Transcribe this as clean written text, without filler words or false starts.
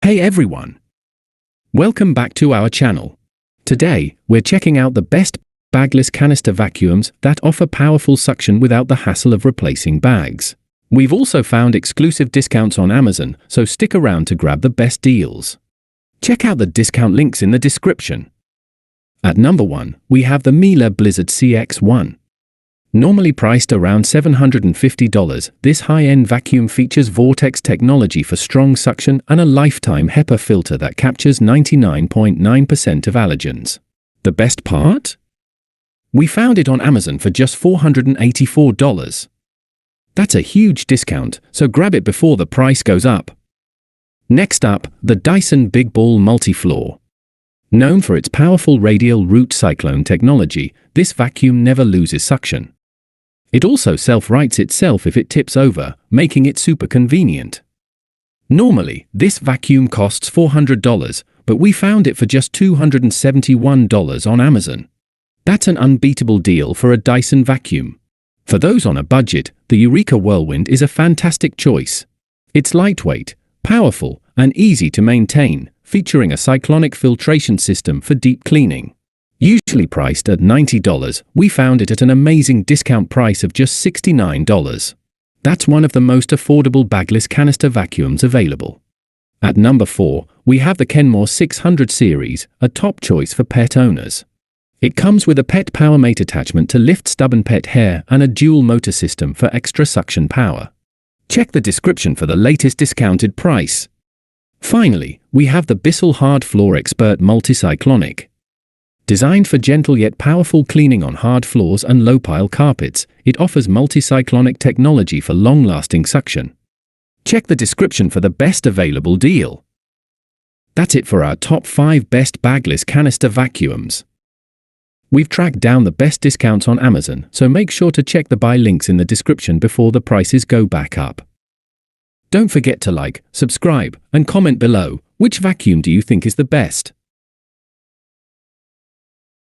Hey everyone! Welcome back to our channel. Today, we're checking out the best bagless canister vacuums that offer powerful suction without the hassle of replacing bags. We've also found exclusive discounts on Amazon, so stick around to grab the best deals. Check out the discount links in the description. At number 1, we have the Miele Blizzard CX1. Normally priced around $750, this high-end vacuum features Vortex technology for strong suction and a lifetime HEPA filter that captures 99.9% of allergens. The best part? We found it on Amazon for just $484. That's a huge discount, so grab it before the price goes up. Next up, the Dyson Big Ball Multi-Floor. Known for its powerful Radial Root Cyclone technology, this vacuum never loses suction. It also self-rights itself if it tips over, making it super convenient. Normally, this vacuum costs $400, but we found it for just $271 on Amazon. That's an unbeatable deal for a Dyson vacuum. For those on a budget, the Eureka WhirlWind is a fantastic choice. It's lightweight, powerful, and easy to maintain, featuring a cyclonic filtration system for deep cleaning. Usually priced at $90, we found it at an amazing discount price of just $69. That's one of the most affordable bagless canister vacuums available. At number 4, we have the Kenmore 600 series, a top choice for pet owners. It comes with a pet PowerMate attachment to lift stubborn pet hair and a dual motor system for extra suction power. Check the description for the latest discounted price. Finally, we have the Bissell Hard Floor Expert Multi-Cyclonic. Designed for gentle yet powerful cleaning on hard floors and low-pile carpets, it offers multi-cyclonic technology for long-lasting suction. Check the description for the best available deal. That's it for our top 5 best bagless canister vacuums. We've tracked down the best discounts on Amazon, so make sure to check the buy links in the description before the prices go back up. Don't forget to like, subscribe, and comment below. Which vacuum do you think is the best?